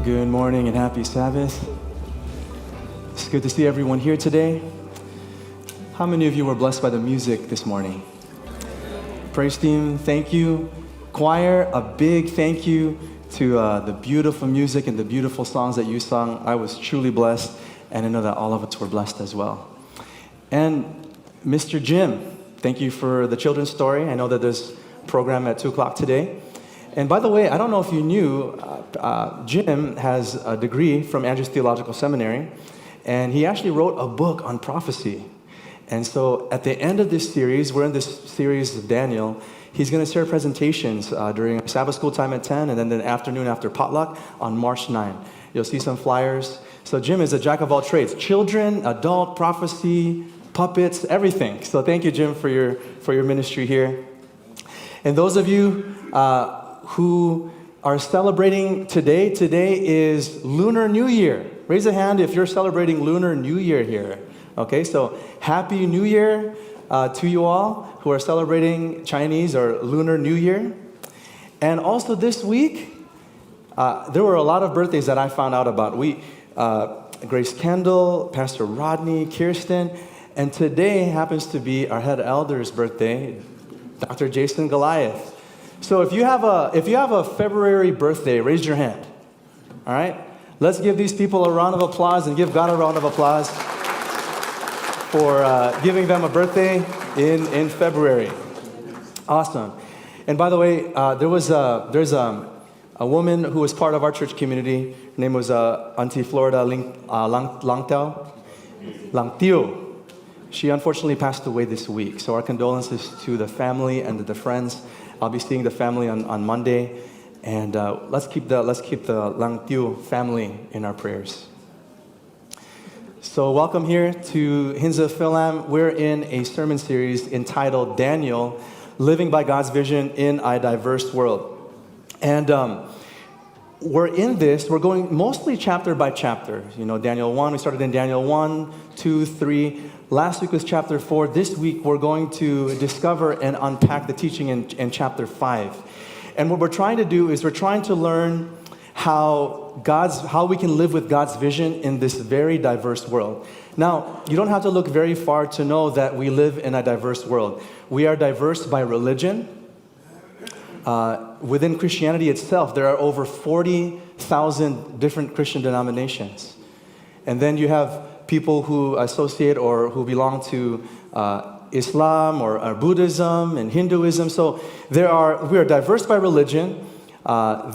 Good morning and happy Sabbath. It's good to see everyone here today. How many of you were blessed by the music this morning? Praise team, thank you. Choir, a big thank you to the beautiful music and the beautiful songs that you sung. I was truly blessed, and I know that all of us were blessed as well. And Mr. Jim, thank you for the children's story. I know that there's a program at 2 o'clock today. And by the way, I don't know if you knew, Jim has a degree from Andrews Theological Seminary, and he actually wrote a book on prophecy. And so at the end of this series, we're in this series of Daniel, he's going to share presentations during Sabbath school time at 10, and then the afternoon after potluck on March 9. You'll see some flyers. So Jim is a jack of all trades, children, adult, prophecy, puppets, everything. So thank you, Jim, for your ministry here. And those of you who are celebrating today is Lunar New Year. Raise a hand if you're celebrating Lunar New Year here. Okay, so Happy New Year to you all who are celebrating Chinese or Lunar New Year. And also this week, there were a lot of birthdays that I found out about. Grace Kendall, Pastor Rodney, Kirsten, and today happens to be our head elder's birthday, Dr. Jason Goliath. So if you have a February birthday, raise your hand. All right? Let's give these people a round of applause and give God a round of applause for giving them a birthday in February. Awesome. And by the way, there's a woman who was part of our church community. Her name was Auntie Florida Langtio. She unfortunately passed away this week. So our condolences to the family and the friends. I'll be seeing the family on Monday, and let's keep the Langtiu family in our prayers. So welcome here to Hinsdale Fil-am. We're in a sermon series entitled Daniel, Living by God's Vision in a Diverse World. And we're going mostly chapter by chapter. You know, Daniel 1, we started in Daniel 1, 2, 3. Last week was chapter 4. This week we're going to discover and unpack the teaching in chapter 5. And what we're trying to do is we're trying to learn how we can live with God's vision in this very diverse world. Now, you don't have to look very far to know that we live in a diverse world. We are diverse by religion. Within Christianity itself, there are over 40,000 different Christian denominations. And then you have people who associate or who belong to Islam or Buddhism and Hinduism. So we are diverse by religion.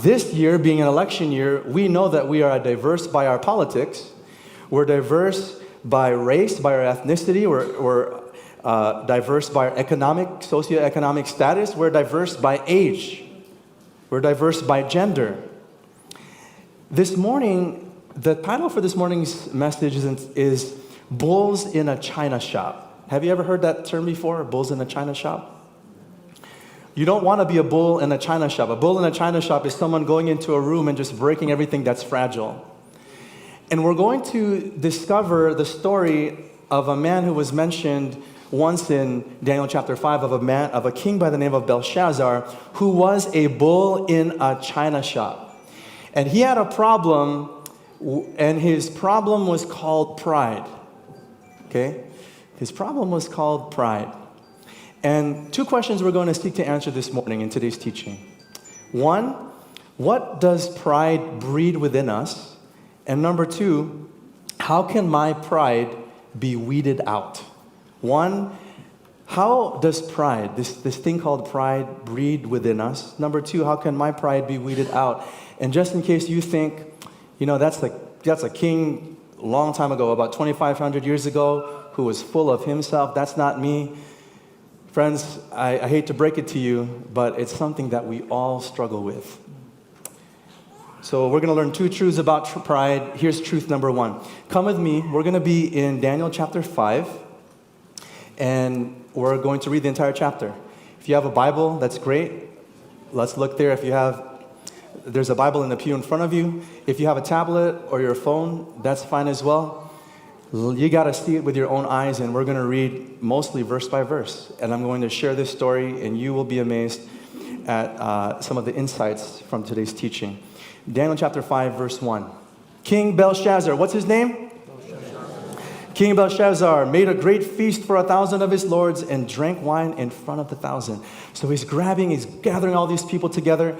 This year, being an election year, we know that we are diverse by our politics. We're diverse by race, by our ethnicity. We're diverse by our socioeconomic status. We're diverse by age. We're diverse by gender. This morning, the title for this morning's message is Bulls in a China Shop. Have you ever heard that term before, bulls in a China shop? You don't want to be a bull in a China shop. A bull in a China shop is someone going into a room and just breaking everything that's fragile. And we're going to discover the story of a man who was mentioned once in Daniel chapter 5 of a king by the name of Belshazzar who was a bull in a China shop. And he had a problem. And his problem was called pride, okay? His problem was called pride. And two questions we're going to seek to answer this morning in today's teaching. One, what does pride breed within us? And number two, how can my pride be weeded out? One, how does pride, this thing called pride, breed within us? Number two, how can my pride be weeded out? And just in case you think, you know, that's a king a long time ago, about 2,500 years ago, who was full of himself. That's not me. Friends, I hate to break it to you, but it's something that we all struggle with. So we're going to learn two truths about pride. Here's truth number one. Come with me. We're going to be in Daniel chapter 5, and we're going to read the entire chapter. If you have a Bible, that's great. Let's look there. There's a Bible in the pew in front of you. If you have a tablet or your phone, that's fine as well. You got to see it with your own eyes, and we're going to read mostly verse by verse. And I'm going to share this story, and you will be amazed at some of the insights from today's teaching. Daniel chapter 5, verse 1. King Belshazzar, what's his name? King Belshazzar made a great feast for 1,000 of his lords and drank wine in front of the 1,000. So he's gathering all these people together.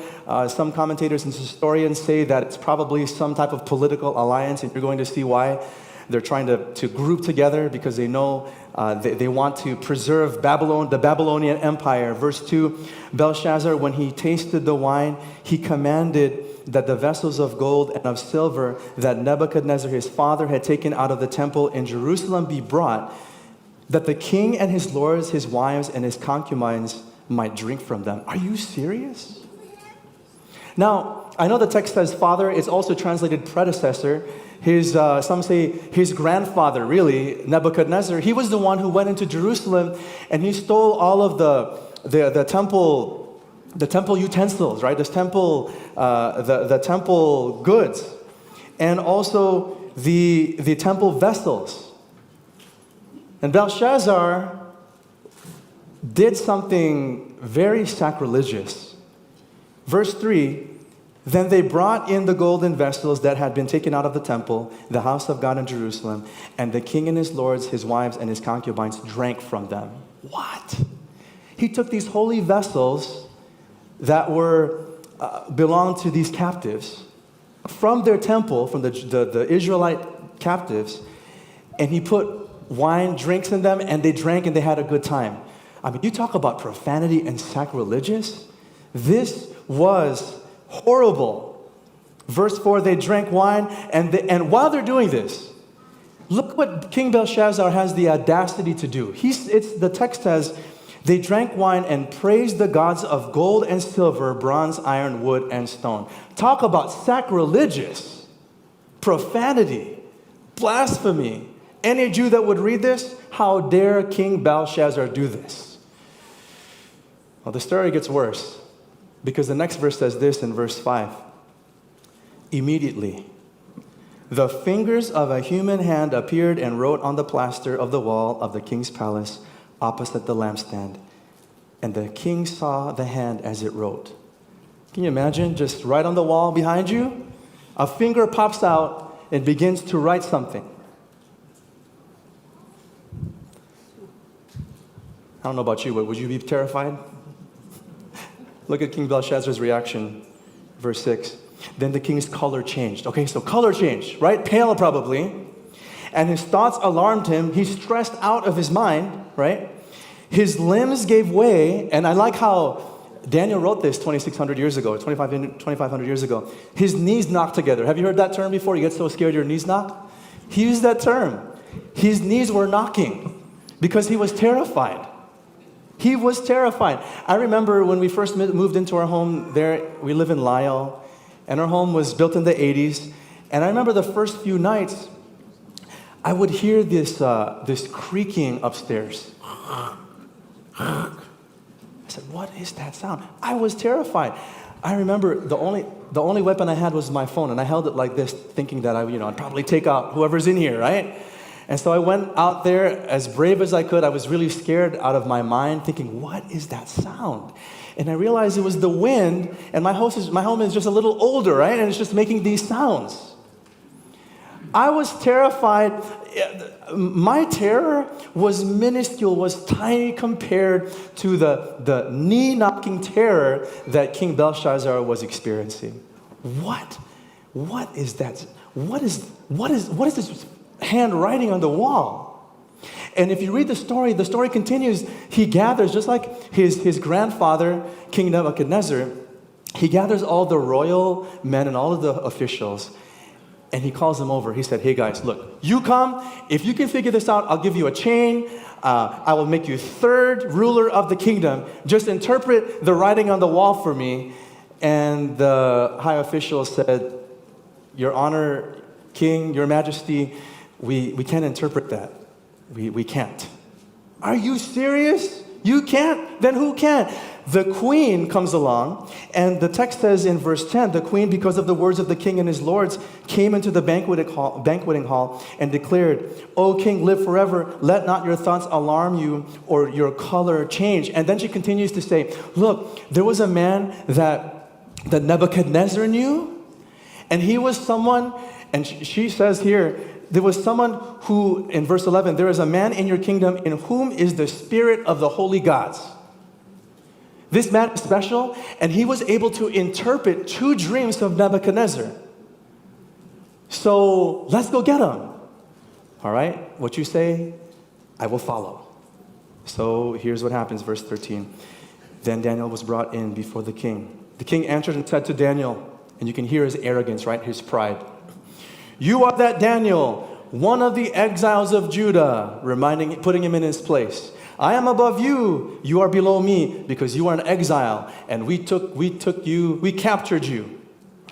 Some commentators and historians say that it's probably some type of political alliance, and you're going to see why. They're trying to group together because they know they want to preserve Babylon, the Babylonian Empire. Verse 2, Belshazzar, when he tasted the wine, he commanded that the vessels of gold and of silver that Nebuchadnezzar his father had taken out of the temple in Jerusalem be brought, that the king and his lords, his wives, and his concubines might drink from them. Are you serious? Now, I know the text says father. It's also translated predecessor. Some say his grandfather, really, Nebuchadnezzar. He was the one who went into Jerusalem and he stole all of the temple utensils, right? The temple goods, and also the temple vessels. And Belshazzar did something very sacrilegious. Verse 3, then they brought in the golden vessels that had been taken out of the temple, the house of God in Jerusalem, and the king and his lords, his wives, and his concubines drank from them. What? He took these holy vessels that belonged to these captives from their temple, from the Israelite captives, and he put wine, drinks in them, and they drank and they had a good time. I mean, you talk about profanity and sacrilegious. This was horrible. Verse 4, they drank wine, and while they're doing this, look what King Belshazzar has the audacity to do. The text says, they drank wine and praised the gods of gold and silver, bronze, iron, wood, and stone. Talk about sacrilegious, profanity, blasphemy. Any Jew that would read this, how dare King Belshazzar do this? Well, the story gets worse because the next verse says this in verse 5. Immediately, the fingers of a human hand appeared and wrote on the plaster of the wall of the king's palace opposite the lampstand, and the king saw the hand as it wrote. Can you imagine, just right on the wall behind you, a finger pops out and begins to write something. I don't know about you, but would you be terrified? Look at King Belshazzar's reaction, verse 6. Then the king's color changed. Okay, so color changed, right? Pale probably. And his thoughts alarmed him. He's stressed out of his mind, right? His limbs gave way. And I like how Daniel wrote this 2,500 years ago. His knees knocked together. Have you heard that term before? You get so scared your knees knock? He used that term. His knees were knocking because he was terrified. He was terrified. I remember when we first moved into our home there, we live in Lyle, and our home was built in the 80s. And I remember the first few nights, I would hear this creaking upstairs. I said, what is that sound? I was terrified. I remember the only weapon I had was my phone, and I held it like this, thinking that I'd probably take out whoever's in here, right? And so I went out there as brave as I could. I was really scared out of my mind, thinking, what is that sound? And I realized it was the wind, and my home is just a little older, right? And it's just making these sounds. I was terrified. My terror was minuscule, was tiny compared to the knee-knocking terror that King Belshazzar was experiencing. What is that? What is this hand writing on the wall? And if you read the story continues. He gathers, just like his grandfather, King Nebuchadnezzar, he gathers all the royal men and all of the officials, and he calls them over. He said, hey guys, look, you come. If you can figure this out, I'll give you a chain. I will make you third ruler of the kingdom. Just interpret the writing on the wall for me. And the high official said, Your Honor, King, Your Majesty, we can't interpret that. We can't. Are you serious? You can't, then who can? The queen comes along, and the text says in verse 10, the queen, because of the words of the king and his lords, came into the banqueting hall and declared, O king, live forever. Let not your thoughts alarm you or your color change. And then she continues to say, look, there was a man that Nebuchadnezzar knew, and he was someone, and she says here, there was someone who, in verse 11, there is a man in your kingdom in whom is the spirit of the holy gods. This man is special, and he was able to interpret 2 dreams of Nebuchadnezzar. So let's go get him. All right, what you say, I will follow. So here's what happens, verse 13. Then Daniel was brought in before the king. The king answered and said to Daniel, and you can hear his arrogance, right? His pride. You are that Daniel, one of the exiles of Judah, putting him in his place. I am above you, you are below me, because you are an exile, and we captured you.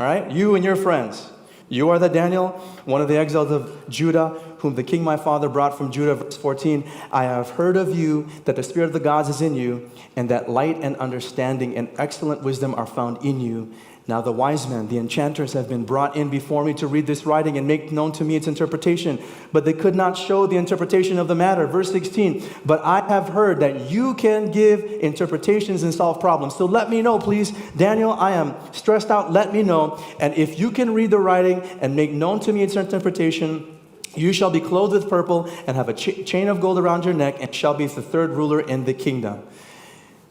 All right, you and your friends. You are the Daniel, one of the exiles of Judah, whom the king my father brought from Judah. Verse 14, I have heard of you that the spirit of the gods is in you, and that light and understanding and excellent wisdom are found in you. Now the wise men, the enchanters, have been brought in before me to read this writing and make known to me its interpretation. But they could not show the interpretation of the matter. Verse 16, but I have heard that you can give interpretations and solve problems. So let me know, please. Daniel, I am stressed out. Let me know. And if you can read the writing and make known to me its interpretation, you shall be clothed with purple and have a chain of gold around your neck and shall be the 3rd ruler in the kingdom.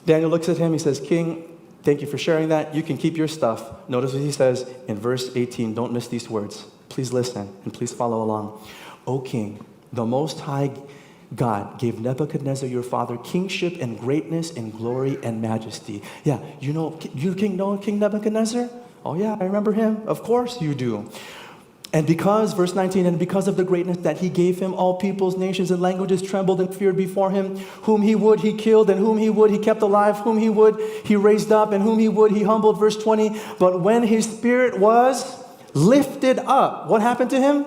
Daniel looks at him. He says, King, thank you for sharing that. You can keep your stuff. Notice what he says in verse 18. Don't miss these words. Please listen and please follow along. O king, the Most High God gave Nebuchadnezzar your father kingship and greatness and glory and majesty. Yeah, you know King Nebuchadnezzar? Oh yeah, I remember him. Of course you do. And because, verse 19, and because of the greatness that he gave him, all peoples, nations, and languages trembled and feared before him. Whom he would, he killed, and whom he would, he kept alive. Whom he would, he raised up, and whom he would, he humbled. Verse 20, but when his spirit was lifted up, what happened to him?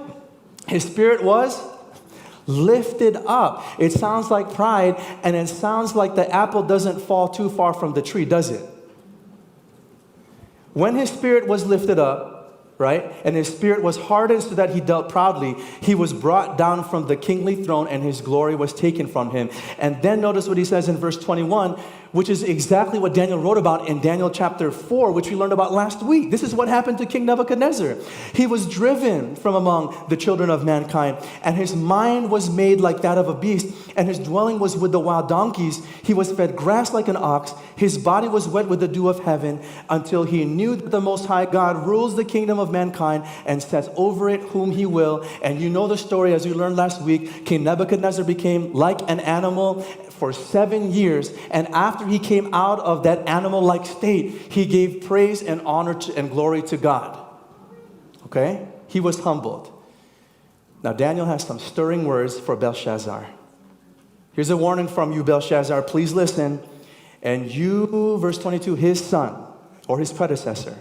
His spirit was lifted up. It sounds like pride, and it sounds like the apple doesn't fall too far from the tree, does it? When his spirit was lifted up, right? And his spirit was hardened so that he dealt proudly. He was brought down from the kingly throne and his glory was taken from him. And then notice what he says in verse 21, which is exactly what Daniel wrote about in Daniel chapter 4, which we learned about last week. This is what happened to King Nebuchadnezzar. He was driven from among the children of mankind, and his mind was made like that of a beast, and his dwelling was with the wild donkeys. He was fed grass like an ox. His body was wet with the dew of heaven, until he knew that the Most High God rules the kingdom of mankind and sets over it whom he will. And you know the story, as we learned last week. King Nebuchadnezzar became like an animal for 7 years, and after he came out of that animal-like state, he gave praise and honor and glory to God. Okay? He was humbled. Now Daniel has some stirring words for Belshazzar. Here's a warning from you, Belshazzar. Please listen. And you, verse 22, his son, or his predecessor,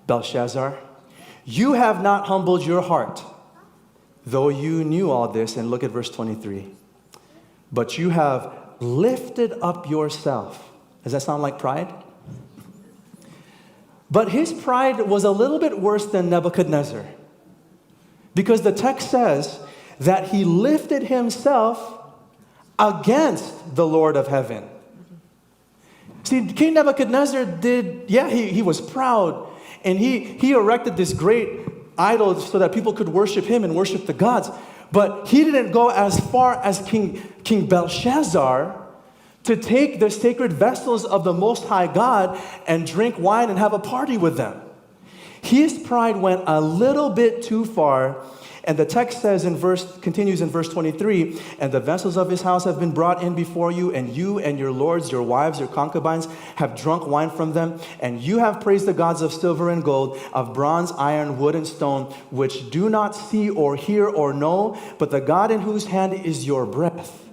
Belshazzar, you have not humbled your heart, though you knew all this. And look at verse 23. But you have lifted up yourself. Does that sound like pride? But his pride was a little bit worse than Nebuchadnezzar, because the text says that he lifted himself against the Lord of heaven. See, King Nebuchadnezzar he was proud, and he erected this great idol so that people could worship him and worship the gods. But he didn't go as far as King Belshazzar to take the sacred vessels of the Most High God and drink wine and have a party with them. His pride went a little bit too far, and the text says continues in verse 23, and the vessels of his house have been brought in before you, and you and your lords, your wives, your concubines have drunk wine from them, and you have praised the gods of silver and gold, of bronze, iron, wood, and stone, which do not see or hear or know, but the God in whose hand is your breath,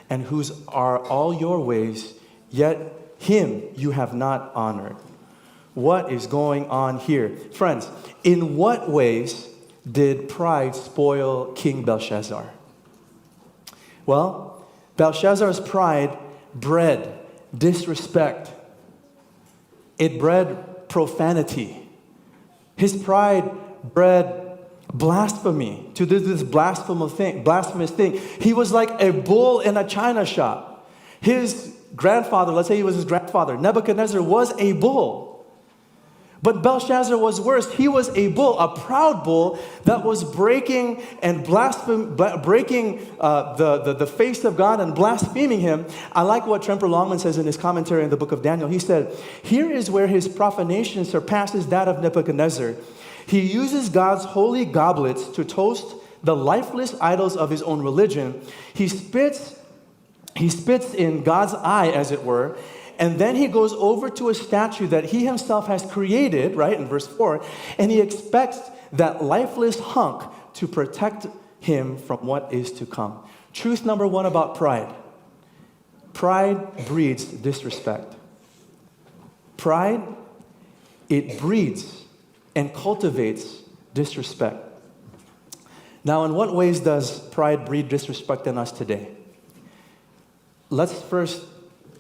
and whose are all your ways, yet him you have not honored. What is going on here? Friends, in what ways did pride spoil King Belshazzar? Well, Belshazzar's pride bred disrespect. It bred profanity. His pride bred blasphemy, to do this blasphemous thing. He was like a bull in a china shop. His grandfather, let's say he was his grandfather, Nebuchadnezzar was a bull. But Belshazzar was worse. He was a bull, a proud bull that was breaking and breaking the face of God and blaspheming him. I like what Tremper Longman says in his commentary in the book of Daniel. He said, here is where his profanation surpasses that of Nebuchadnezzar. He uses God's holy goblets to toast the lifeless idols of his own religion. He spits in God's eye, as it were, and then he goes over to a statue that he himself has created, right, in verse 4, and he expects that lifeless hunk to protect him from what is to come. Truth number one about pride. Pride breeds disrespect. Pride, it breeds and cultivates disrespect. Now, in what ways does pride breed disrespect in us today? Let's first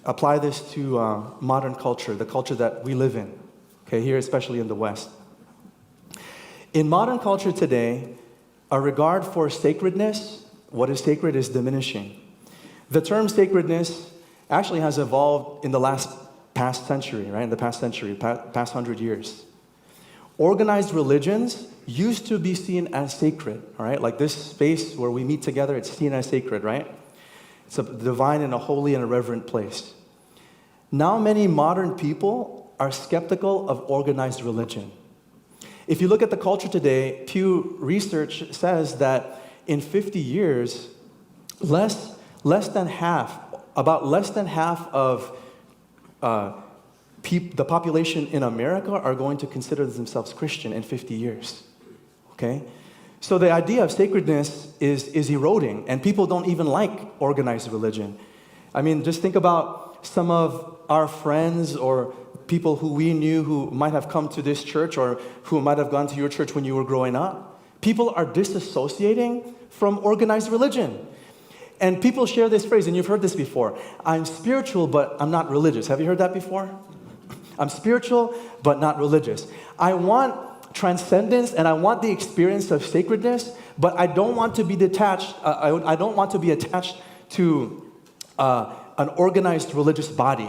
apply this to modern culture, the culture that we live in, okay, here especially in the West. In modern culture today, a regard for sacredness, what is sacred, is diminishing. The term sacredness actually has evolved in the past century, right? In the past 100 years. Organized religions used to be seen as sacred, all right? Like this space where we meet together, it's seen as sacred, right? It's a divine and a holy and a reverent place. Now many modern people are skeptical of organized religion. If you look at the culture today, Pew Research says that in 50 years, about less than half of the population in America are going to consider themselves Christian in 50 years, okay? So the idea of sacredness is eroding, and people don't even like organized religion. I mean, just think about some of our friends or people who we knew who might have come to this church or who might have gone to your church when you were growing up. People are disassociating from organized religion. And people share this phrase, and you've heard this before. I'm spiritual, but I'm not religious. Have you heard that before? I'm spiritual, but not religious. I want transcendence, and I want the experience of sacredness, but I don't want to be detached. I don't want to be attached to an organized religious body.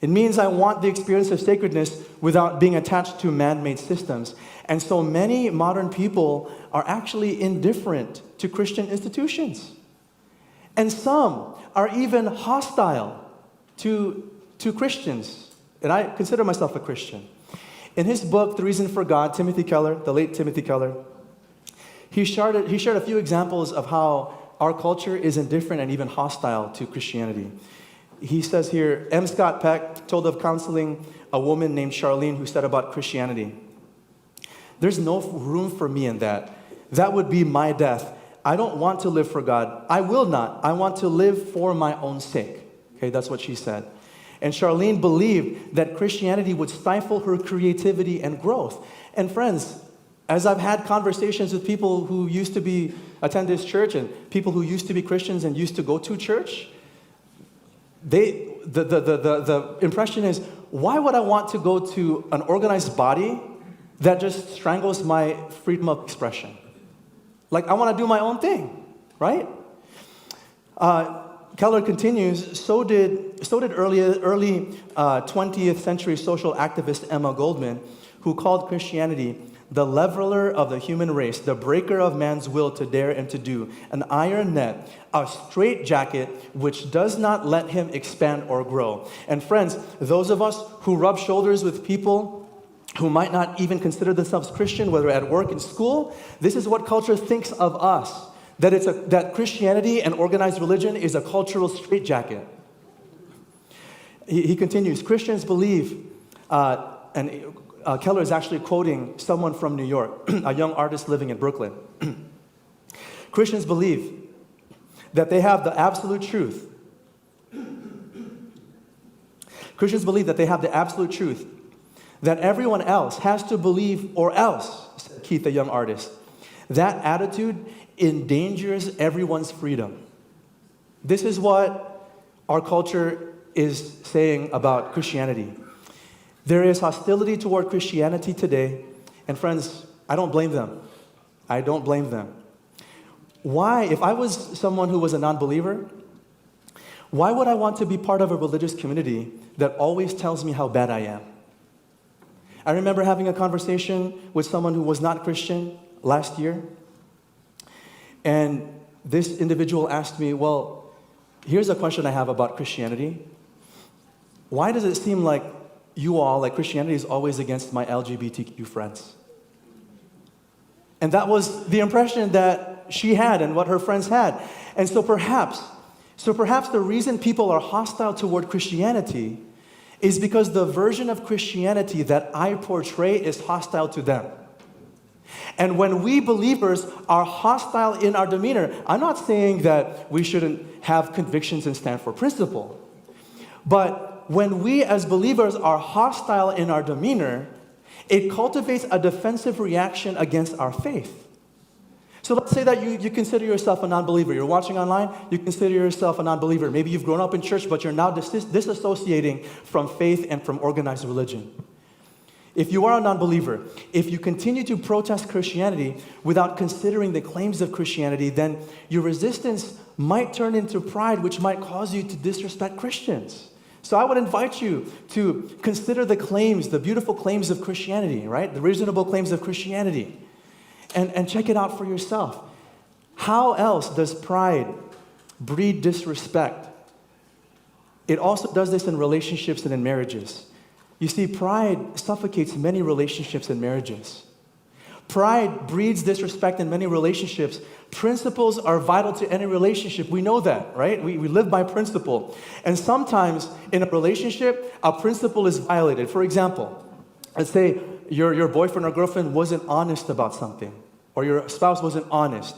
It means I want the experience of sacredness without being attached to man-made systems. And so many modern people are actually indifferent to Christian institutions. And some are even hostile to Christians. And I consider myself a Christian. In his book, The Reason for God, Timothy Keller, the late Timothy Keller, he shared a few examples of how our culture is indifferent and even hostile to Christianity. He says here, M. Scott Peck told of counseling a woman named Charlene who said about Christianity, "There's no room for me in that. That would be my death. I don't want to live for God. I will not. I want to live for my own sake." Okay, that's what she said. And Charlene believed that Christianity would stifle her creativity and growth. And friends, as I've had conversations with people who used to attend this church and people who used to be Christians and used to go to church, the impression is, why would I want to go to an organized body that just strangles my freedom of expression? Like, I want to do my own thing, right? Keller continues, so did early 20th century social activist Emma Goldman, who called Christianity the leveler of the human race, the breaker of man's will to dare and to do, an iron net, a straitjacket which does not let him expand or grow. And friends, those of us who rub shoulders with people who might not even consider themselves Christian, whether at work, in school, this is what culture thinks of us, that Christianity and organized religion is a cultural straitjacket. He continues, Christians believe, Keller is actually quoting someone from New York, a young artist living in Brooklyn. Christians believe that they have the absolute truth. Christians believe that they have the absolute truth, that everyone else has to believe or else, said Keith, a young artist. That attitude endangers everyone's freedom. This is what our culture is saying about Christianity. There is hostility toward Christianity today, and friends, I don't blame them. I don't blame them. Why, if I was someone who was a non-believer, why would I want to be part of a religious community that always tells me how bad I am? I remember having a conversation with someone who was not Christian last year, and this individual asked me, well, here's a question I have about Christianity. Why does it seem like you all, like Christianity is always against my LGBTQ friends? And that was the impression that she had and what her friends had. And so perhaps the reason people are hostile toward Christianity is because the version of Christianity that I portray is hostile to them. And when we believers are hostile in our demeanor, I'm not saying that we shouldn't have convictions and stand for principle. But when we as believers are hostile in our demeanor, it cultivates a defensive reaction against our faith. So let's say that you consider yourself a non-believer. You're watching online, you consider yourself a non-believer. Maybe you've grown up in church, but you're now disassociating from faith and from organized religion. If you are a non-believer, if you continue to protest Christianity without considering the claims of Christianity, then your resistance might turn into pride, which might cause you to disrespect Christians. So I would invite you to consider the claims, the beautiful claims of Christianity, right? The reasonable claims of Christianity. And check it out for yourself. How else does pride breed disrespect? It also does this in relationships and in marriages. You see, pride suffocates many relationships and marriages. Pride breeds disrespect in many relationships. Principles are vital to any relationship. We know that, right? We live by principle. And sometimes in a relationship, a principle is violated. For example, let's say your boyfriend or girlfriend wasn't honest about something, or your spouse wasn't honest.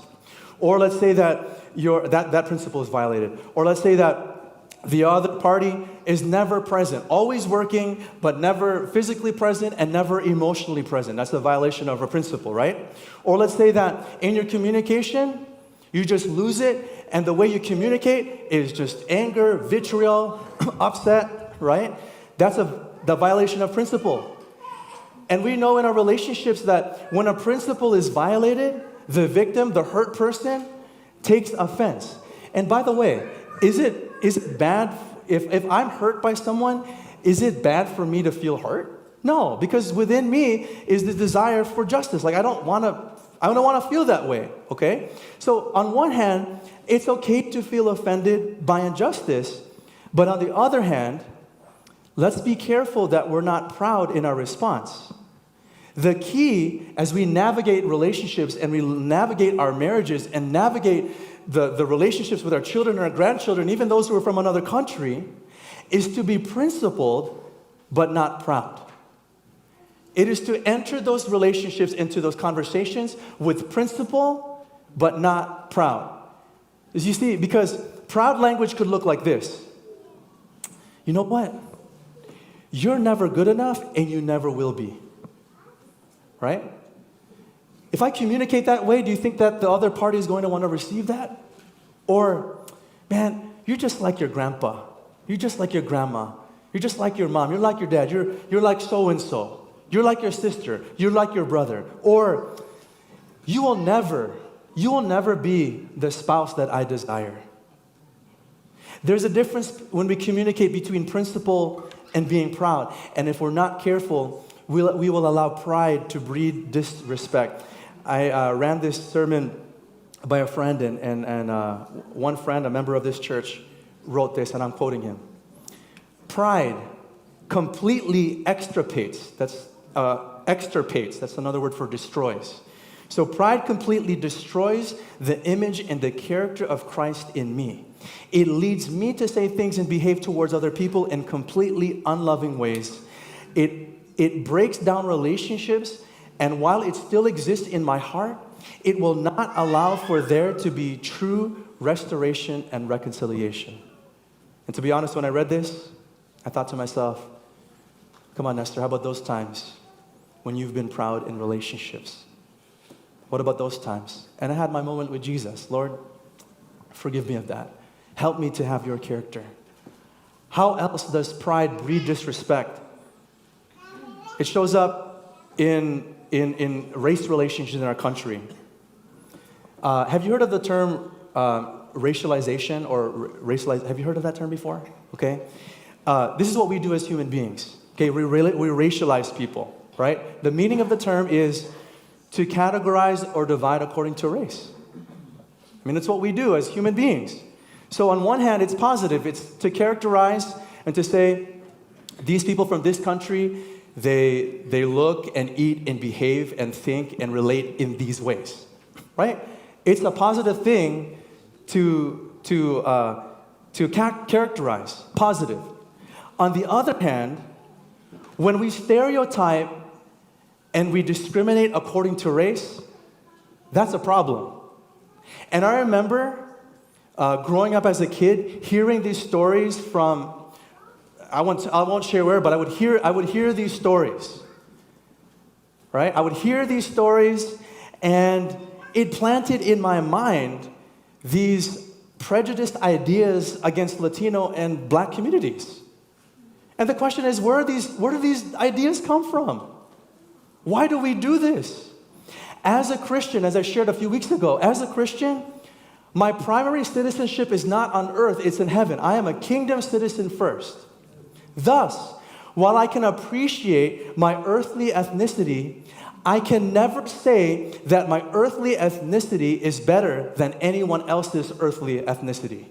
Or let's say that that principle is violated. Or let's say that the other party is never present, always working, but never physically present and never emotionally present. That's a violation of a principle, right? Or let's say that in your communication, you just lose it, and the way you communicate is just anger, vitriol, upset, right? That's the violation of principle. And we know in our relationships that when a principle is violated, the victim, the hurt person, takes offense. And by the way, is it bad if I'm hurt by someone? Is it bad for me to feel hurt? No, because within me is the desire for justice. Like I don't want to feel that way. Okay. So on one hand, it's okay to feel offended by injustice, but on the other hand, let's be careful that we're not proud in our response. The key as we navigate relationships and we navigate our marriages and navigate the relationships with our children and our grandchildren, even those who are from another country, is to be principled but not proud. It is to enter those relationships, into those conversations with principle but not proud. As you see, because proud language could look like this. You know what? You're never good enough and you never will be. Right? If I communicate that way, do you think that the other party is going to want to receive that? Or, man, you're just like your grandpa. You're just like your grandma. You're just like your mom. You're like your dad. You're like so-and-so. You're like your sister. You're like your brother. Or, you will never be the spouse that I desire. There's a difference when we communicate between principle and being proud. And if we're not careful, we will allow pride to breed disrespect. I ran this sermon by a friend, and one friend, a member of this church, wrote this, and I'm quoting him. Pride completely extirpates. That's another word for destroys. So pride completely destroys the image and the character of Christ in me. It leads me to say things and behave towards other people in completely unloving ways. It breaks down relationships, and while it still exists in my heart, it will not allow for there to be true restoration and reconciliation. And to be honest, when I read this, I thought to myself, come on, Nestor, how about those times when you've been proud in relationships? What about those times? And I had my moment with Jesus. Lord, forgive me of that. Help me to have your character. How else does pride breed disrespect? It shows up in race relations in our country. Have you heard of the term racialization or racialize? Have you heard of that term before? Okay. This is what we do as human beings. Okay, we racialize people, right? The meaning of the term is to categorize or divide according to race. I mean, it's what we do as human beings. So on one hand, it's positive. It's to characterize and to say, these people from this country, they look and eat and behave and think and relate in these ways, right? It's a positive thing to characterize, positive. On the other hand, when we stereotype and we discriminate according to race, that's a problem. And I remember growing up as a kid, hearing these stories from, I won't share where, but I would hear these stories, right? I would hear these stories, and it planted in my mind these prejudiced ideas against Latino and Black communities. And the question is, where do these ideas come from? Why do we do this? As a Christian, as I shared a few weeks ago, as a Christian, my primary citizenship is not on earth, it's in heaven. I am a kingdom citizen first. Thus, while I can appreciate my earthly ethnicity, I can never say that my earthly ethnicity is better than anyone else's earthly ethnicity.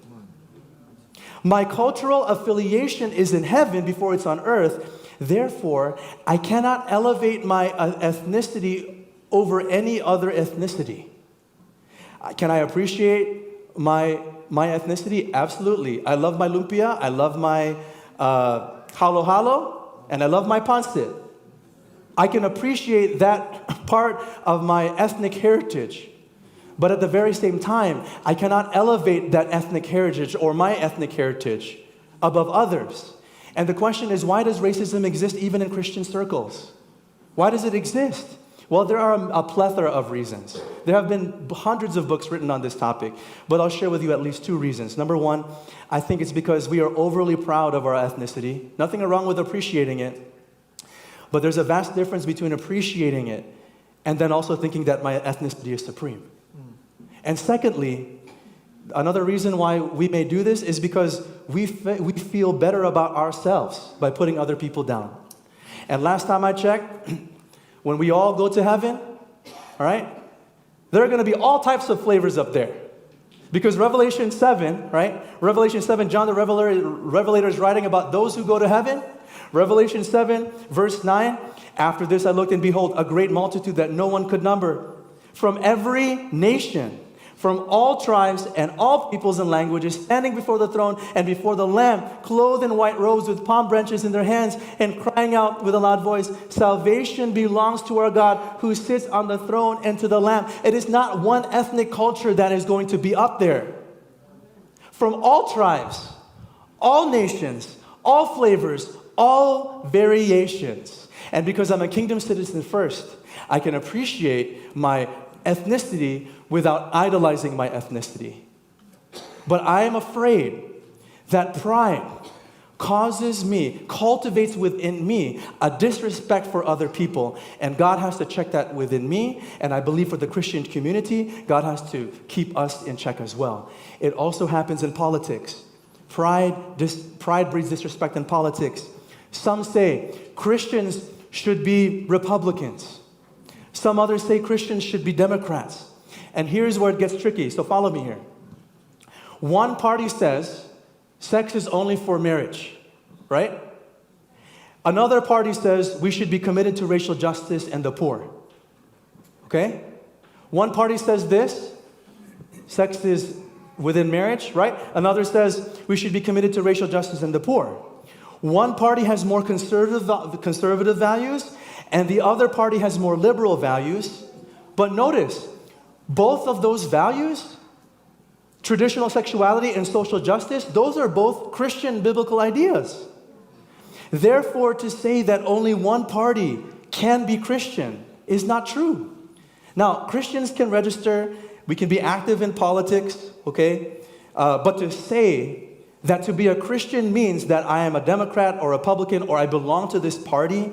My cultural affiliation is in heaven before it's on earth. Therefore, I cannot elevate my ethnicity over any other ethnicity. Can I appreciate my ethnicity? Absolutely. I love my lumpia, I love my halo-halo, and I love my pancit. I can appreciate that part of my ethnic heritage. But at the very same time, I cannot elevate that ethnic heritage or my ethnic heritage above others. And the question is, why does racism exist even in Christian circles? Why does it exist? Well, there are a plethora of reasons. There have been hundreds of books written on this topic, but I'll share with you at least two reasons. Number one, I think it's because we are overly proud of our ethnicity. Nothing wrong with appreciating it, but there's a vast difference between appreciating it and then also thinking that my ethnicity is supreme. And secondly, another reason why we may do this is because we feel better about ourselves by putting other people down. And last time I checked, when we all go to heaven, all right, there are going to be all types of flavors up there. Because Revelation 7, right? Revelation 7, John the Revelator is writing about those who go to heaven. Revelation 7, verse 9, after this I looked and behold a great multitude that no one could number, from every nation, from all tribes and all peoples and languages, standing before the throne and before the Lamb, clothed in white robes with palm branches in their hands, and crying out with a loud voice, salvation belongs to our God who sits on the throne and to the Lamb. It is not one ethnic culture that is going to be up there. From all tribes, all nations, all flavors, all variations. And because I'm a kingdom citizen first, I can appreciate my ethnicity without idolizing my ethnicity. But I am afraid that pride cultivates within me a disrespect for other people. And God has to check that within me. And I believe for the Christian community, God has to keep us in check as well. It also happens in politics. Pride breeds disrespect in politics. Some say Christians should be Republicans. Some others say Christians should be Democrats. And here's where it gets tricky, so follow me here. One party says sex is only for marriage, right? Another party says we should be committed to racial justice and the poor, okay? One party says this, sex is within marriage, right? Another says we should be committed to racial justice and the poor. One party has more conservative values, and the other party has more liberal values. But notice, both of those values, traditional sexuality and social justice, those are both Christian biblical ideas. Therefore, to say that only one party can be Christian is not true. Now, Christians can register, we can be active in politics, okay? But to say that to be a Christian means that I am a Democrat or Republican or I belong to this party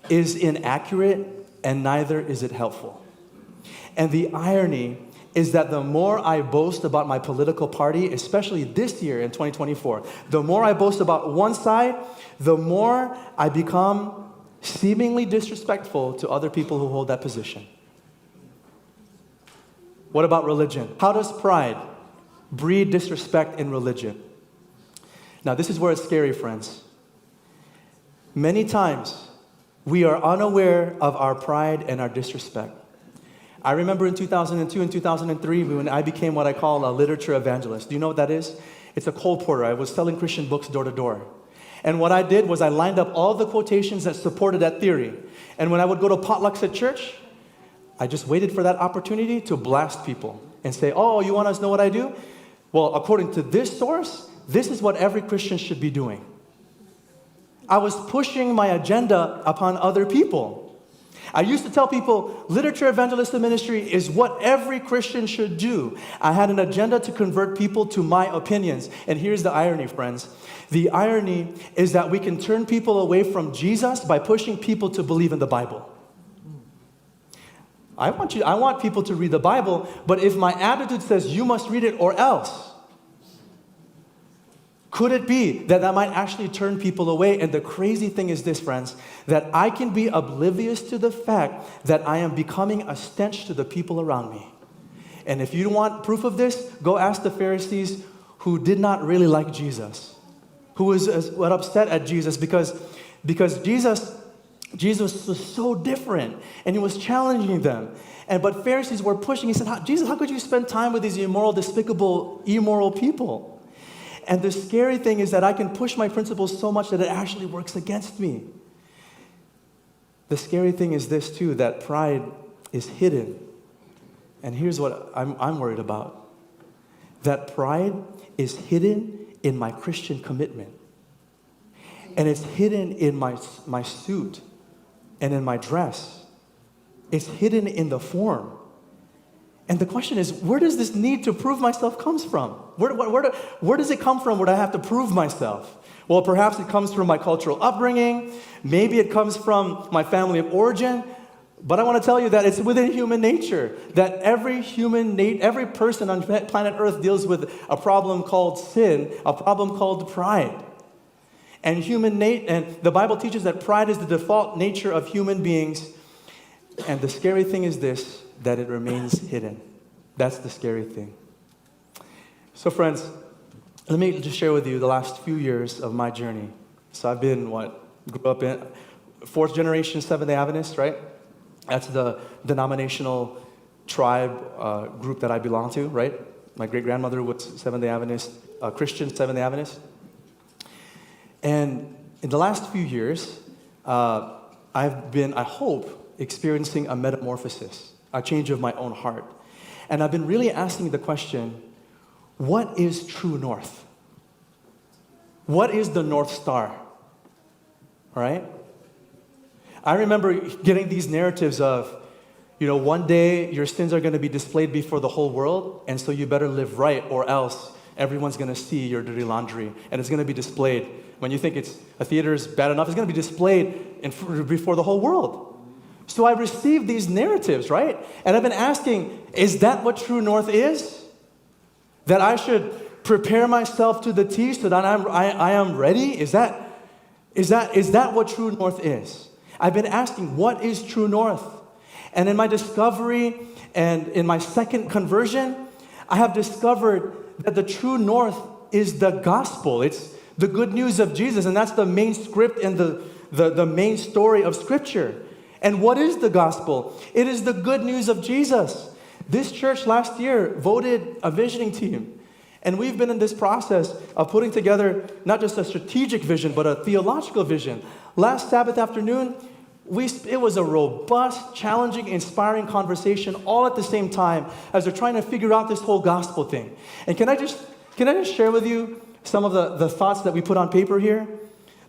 is inaccurate, and neither is it helpful. And the irony is that the more I boast about my political party, especially this year in 2024, the more I boast about one side, the more I become seemingly disrespectful to other people who hold that position. What about religion? How does pride breed disrespect in religion? Now, this is where it's scary, friends. Many times, we are unaware of our pride and our disrespect. I remember in 2002 and 2003 when I became what I call a literature evangelist. Do you know what that is? It's a colporteur. I was selling Christian books door to door. And what I did was I lined up all the quotations that supported that theory. And when I would go to potlucks at church, I just waited for that opportunity to blast people and say, oh, you want to know what I do? Well, according to this source, this is what every Christian should be doing. I was pushing my agenda upon other people. I used to tell people, literature evangelism ministry is what every Christian should do. I had an agenda to convert people to my opinions. And here's the irony, friends. The irony is that we can turn people away from Jesus by pushing people to believe in the Bible. I want people to read the Bible, but if my attitude says you must read it or else, could it be that that might actually turn people away? And the crazy thing is this, friends, that I can be oblivious to the fact that I am becoming a stench to the people around me. And if you want proof of this, go ask the Pharisees who did not really like Jesus, who was upset at Jesus because Jesus was so different and he was challenging them. But Pharisees were pushing. He said, Jesus, how could you spend time with these immoral, despicable, immoral people? And the scary thing is that I can push my principles so much that it actually works against me. The scary thing is this too, that pride is hidden. And here's what I'm worried about. That pride is hidden in my Christian commitment. And it's hidden in my suit and in my dress. It's hidden in the form. And the question is, where does this need to prove myself comes from? Where does it come from where I have to prove myself? Well, perhaps it comes from my cultural upbringing. Maybe it comes from my family of origin. But I want to tell you that it's within human nature, that every person on planet Earth deals with a problem called sin, a problem called pride. And the Bible teaches that pride is the default nature of human beings. And the scary thing is this, that it remains hidden. That's the scary thing. So friends, let me just share with you the last few years of my journey. So I've been, grew up in fourth generation Seventh-day Adventist, right? That's the denominational tribe group that I belong to, right? My great-grandmother was Seventh-day Adventist, Christian Seventh-day Adventist. And in the last few years, I've been, I hope, experiencing a metamorphosis, a change of my own heart. And I've been really asking the question, what is true north? What is the North Star? All right? I remember getting these narratives of, one day your sins are going to be displayed before the whole world, and so you better live right or else everyone's going to see your dirty laundry, and it's going to be displayed. When you think a theater is bad enough, it's going to be displayed before the whole world. So I received these narratives, right? And I've been asking, is that what true north is? That I should prepare myself to the T so that I am ready? Is that what true north is? I've been asking, what is true north? And in my discovery and in my second conversion, I have discovered that the true north is the gospel. It's the good news of Jesus, and that's the main script and the main story of Scripture. And what is the gospel? It is the good news of Jesus. This church last year voted a visioning team. And we've been in this process of putting together not just a strategic vision, but a theological vision. Last Sabbath afternoon, it was a robust, challenging, inspiring conversation all at the same time as they're trying to figure out this whole gospel thing. And can I just share with you some of the thoughts that we put on paper here?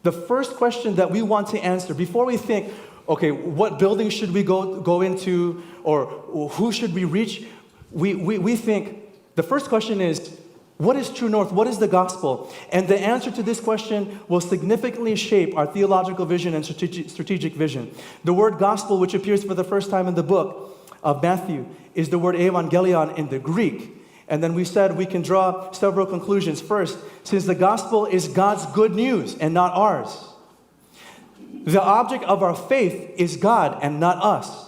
The first question that we want to answer before we think, okay, what building should we go into, or who should we reach? We think the first question is, What is true north? What is the gospel? And the answer to this question will significantly shape our theological vision and strategic vision. The word gospel, which appears for the first time in the book of Matthew, is the word evangelion in the Greek. And then we said we can draw several conclusions. First, since the gospel is God's good news and not ours, the object of our faith is God and not us.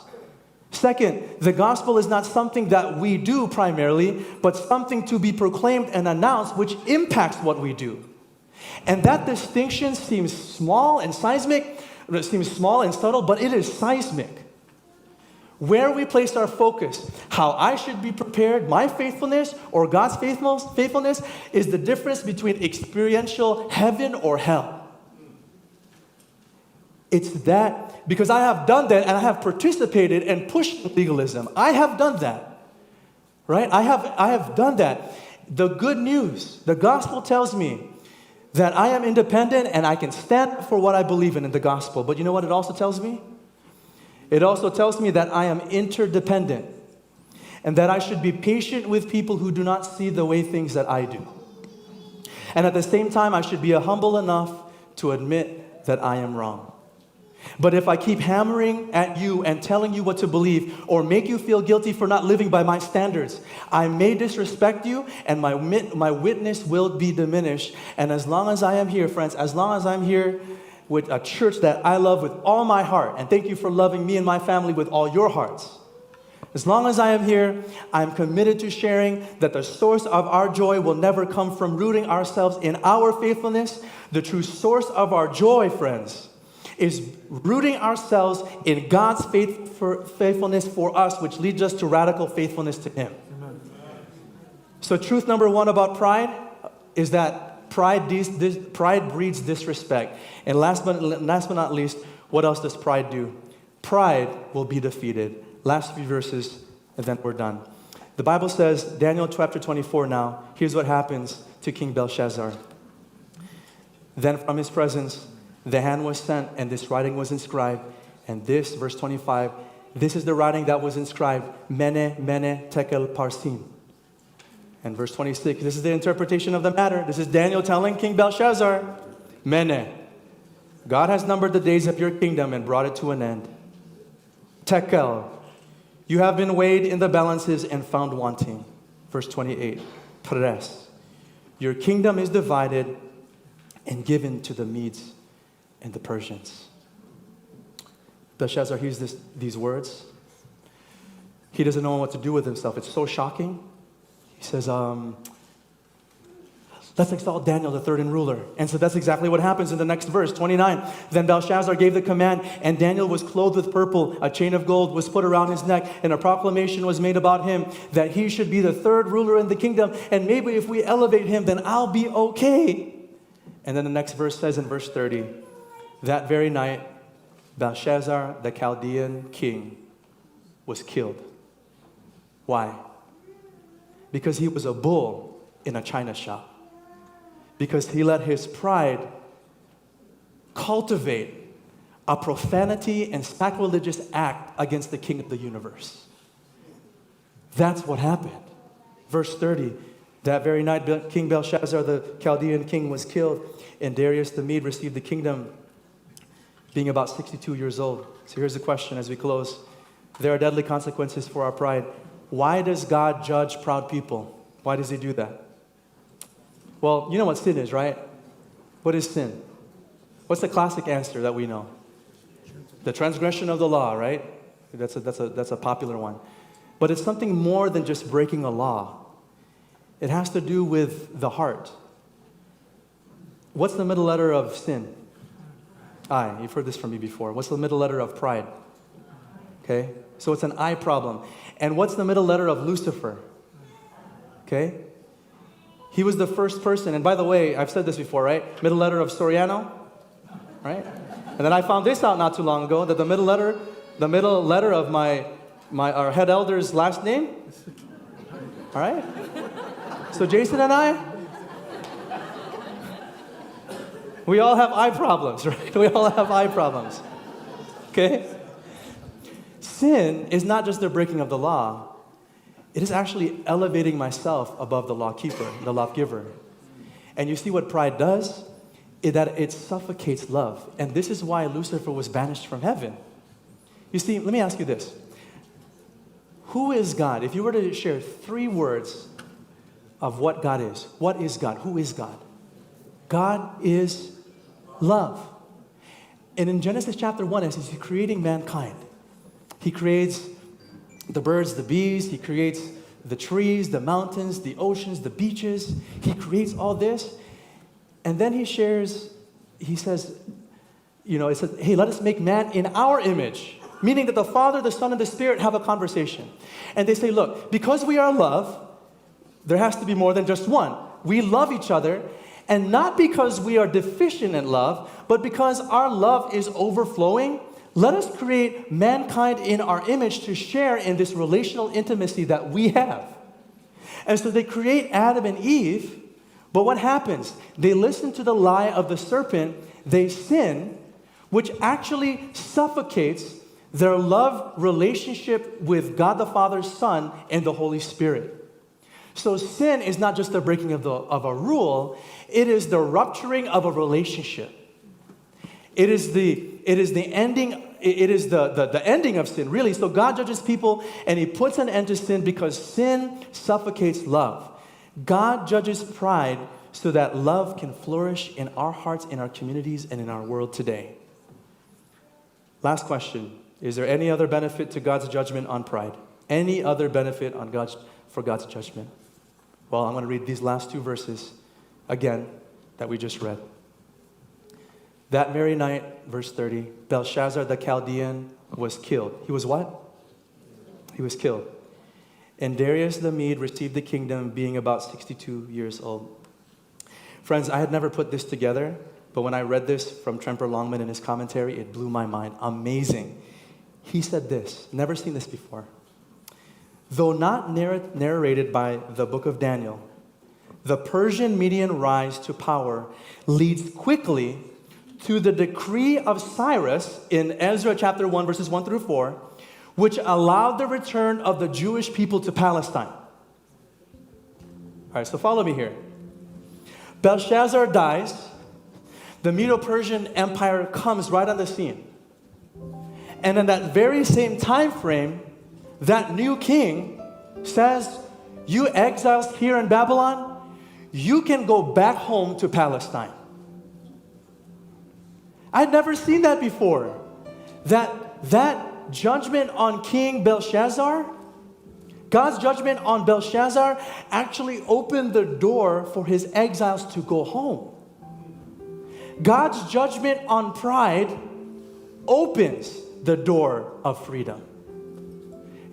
Second, the gospel is not something that we do primarily, but something to be proclaimed and announced, which impacts what we do. And that distinction seems small and seismic, it seems small and subtle, but it is seismic. Where we place our focus, how I should be prepared, my faithfulness or God's faithfulness is the difference between experiential heaven or hell. It's that, because I have done that and I have participated and pushed legalism. I have done that, right? I have done that. The good news, the gospel tells me that I am independent and I can stand for what I believe in the gospel. But you know what it also tells me? It also tells me that I am interdependent and that I should be patient with people who do not see the way things that I do. And at the same time, I should be humble enough to admit that I am wrong. But if I keep hammering at you and telling you what to believe or make you feel guilty for not living by my standards, I may disrespect you and my witness will be diminished. And as long as I am here, friends, as long as I'm here with a church that I love with all my heart, and thank you for loving me and my family with all your hearts. As long as I am here, I'm committed to sharing that the source of our joy will never come from rooting ourselves in our faithfulness. The true source of our joy, friends, is rooting ourselves in God's faithfulness for us, which leads us to radical faithfulness to Him. Amen. So truth number one about pride is that pride breeds disrespect. And last but not least, what else does pride do? Pride will be defeated. Last few verses, and then we're done. The Bible says, Daniel chapter 24 now, here's what happens to King Belshazzar. Then from his presence, the hand was sent, and this writing was inscribed. And this, verse 25, this is the writing that was inscribed, Mene, Mene, Tekel, Parsin. And verse 26, this is the interpretation of the matter. This is Daniel telling King Belshazzar, Mene, God has numbered the days of your kingdom and brought it to an end. Tekel, you have been weighed in the balances and found wanting. Verse 28, Peres, your kingdom is divided and given to the Medes and the Persians. Belshazzar hears these words. He doesn't know what to do with himself. It's so shocking. He says, let's exalt Daniel, the third and ruler. And so that's exactly what happens in the next verse, 29. Then Belshazzar gave the command, and Daniel was clothed with purple. A chain of gold was put around his neck, and a proclamation was made about him that he should be the third ruler in the kingdom. And maybe if we elevate him, then I'll be okay. And then the next verse says in verse 30, that very night, Belshazzar, the Chaldean king, was killed. Why? Because he was a bull in a china shop. Because he let his pride cultivate a profanity and sacrilegious act against the king of the universe. That's what happened. Verse 30, that very night, King Belshazzar, the Chaldean king, was killed, and Darius the Mede received the kingdom, being about 62 years old. So here's the question as we close. There are deadly consequences for our pride. Why does God judge proud people? Why does He do that? Well, you know what sin is, right? What is sin? What's the classic answer that we know? The transgression of the law, right? That's a popular one. But it's something more than just breaking a law. It has to do with the heart. What's the middle letter of sin? I. You've heard this from me before. What's the middle letter of pride? Okay? So it's an I problem. And what's the middle letter of Lucifer? Okay? He was the first person, and by the way, I've said this before, right? Middle letter of Soriano, right? And then I found this out not too long ago, that the middle letter of our head elder's last name, all right? So Jason and I, we all have eye problems, right? We all have eye problems, okay? Sin is not just the breaking of the law. It is actually elevating myself above the lawgiver. And you see what pride does? That it suffocates love. And this is why Lucifer was banished from heaven. You see, let me ask you this. Who is God? If you were to share 3 words of what God is, what is God? Who is God? God is love. And in Genesis chapter 1, as He's creating mankind, He creates the birds, the bees, He creates the trees, the mountains, the oceans, the beaches. He creates all this. And then He says, it says, hey, let us make man in our image. Meaning that the Father, the Son, and the Spirit have a conversation. And they say, look, because we are love, there has to be more than just one. We love each other, and not because we are deficient in love, but because our love is overflowing. Let us create mankind in our image to share in this relational intimacy that we have. And so they create Adam and Eve, but what happens? They listen to the lie of the serpent, they sin, which actually suffocates their love relationship with God the Father, Son, and the Holy Spirit. So sin is not just the breaking of a rule, it is the rupturing of a relationship. It is the ending. It is the ending of sin, really. So God judges people and He puts an end to sin because sin suffocates love. God judges pride so that love can flourish in our hearts, in our communities, and in our world today. Last question. Is there any other benefit to God's judgment on pride? Any other benefit for God's judgment? Well, I'm going to read these last 2 verses again that we just read. That very night, verse 30, Belshazzar the Chaldean was killed. He was what? He was killed. And Darius the Mede received the kingdom, being about 62 years old. Friends, I had never put this together, but when I read this from Tremper Longman in his commentary, it blew my mind. Amazing. He said this, never seen this before. Though not narrated by the book of Daniel, the Persian Median rise to power leads quickly to the decree of Cyrus in Ezra chapter 1, verses 1 through 4, which allowed the return of the Jewish people to Palestine. All right, so follow me here. Belshazzar dies. The Medo-Persian Empire comes right on the scene. And in that very same time frame, that new king says, you exiles here in Babylon, you can go back home to Palestine. I'd never seen that before. That judgment on King Belshazzar, God's judgment on Belshazzar actually opened the door for his exiles to go home. God's judgment on pride opens the door of freedom.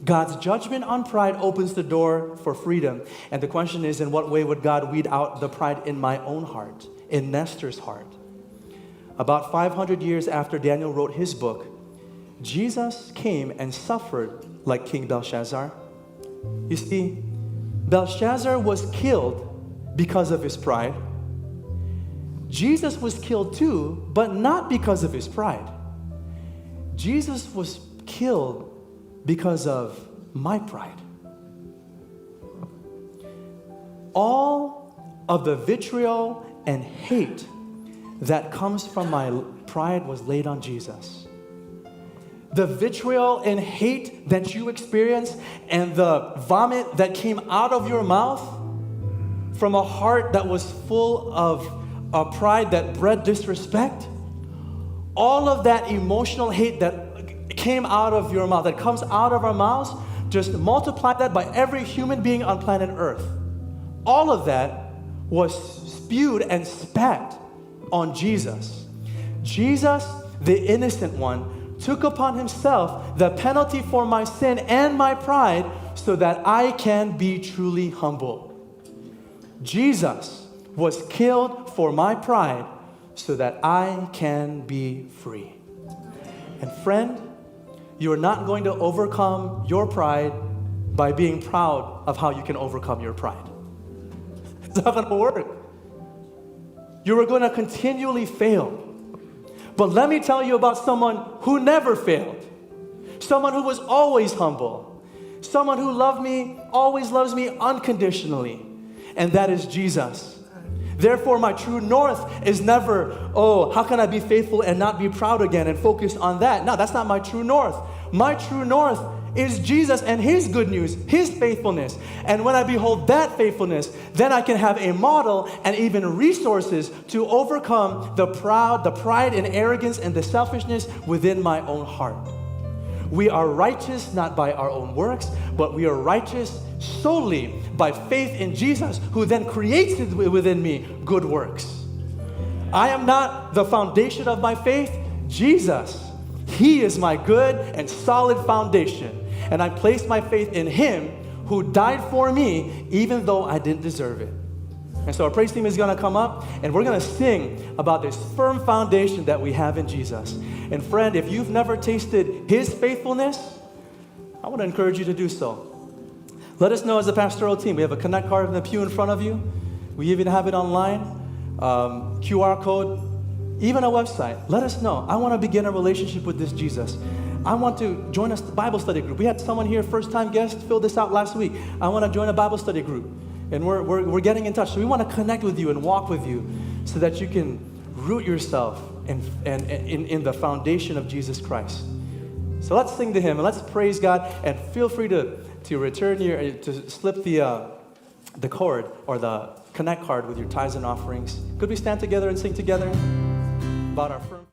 God's judgment on pride opens the door for freedom. And the question is, in what way would God weed out the pride in my own heart, in Nestor's heart? About 500 years after Daniel wrote his book, Jesus came and suffered like King Belshazzar. You see, Belshazzar was killed because of his pride. Jesus was killed too, but not because of his pride. Jesus was killed because of my pride. All of the vitriol and hate that comes from my pride was laid on Jesus. The vitriol and hate that you experience and the vomit that came out of your mouth from a heart that was full of a pride that bred disrespect, all of that emotional hate that came out of your mouth, that comes out of our mouths, just multiply that by every human being on planet Earth. All of that was spewed and spat on Jesus. Jesus, the innocent one, took upon himself the penalty for my sin and my pride so that I can be truly humble. Jesus was killed for my pride so that I can be free. And friend, you are not going to overcome your pride by being proud of how you can overcome your pride. It's not going to work. You are going to continually fail. But let me tell you about someone who never failed. Someone who was always humble. Someone who loved me, always loves me unconditionally. And that is Jesus. Therefore, my true north is never, oh, how can I be faithful and not be proud again and focus on that? No, that's not my true north. My true north is Jesus and His good news, His faithfulness. And when I behold that faithfulness, then I can have a model and even resources to overcome the pride and arrogance and the selfishness within my own heart. We are righteous not by our own works, but we are righteous solely by faith in Jesus, who then creates within me good works. I am not the foundation of my faith, Jesus. He is my good and solid foundation. And I place my faith in Him who died for me, even though I didn't deserve it. And so our praise team is going to come up, and we're going to sing about this firm foundation that we have in Jesus. And friend, if you've never tasted His faithfulness, I want to encourage you to do so. Let us know as a pastoral team. We have a connect card in the pew in front of you. We even have it online, QR code, even a website. Let us know. I want to begin a relationship with this Jesus. I want to join a Bible study group. We had someone here, first-time guest, filled this out last week. I want to join a Bible study group. And we're getting in touch. So we want to connect with you and walk with you so that you can root yourself in the foundation of Jesus Christ. So let's sing to Him and let's praise God, and feel free to return to slip the cord or the connect card with your tithes and offerings. Could we stand together and sing together about our firm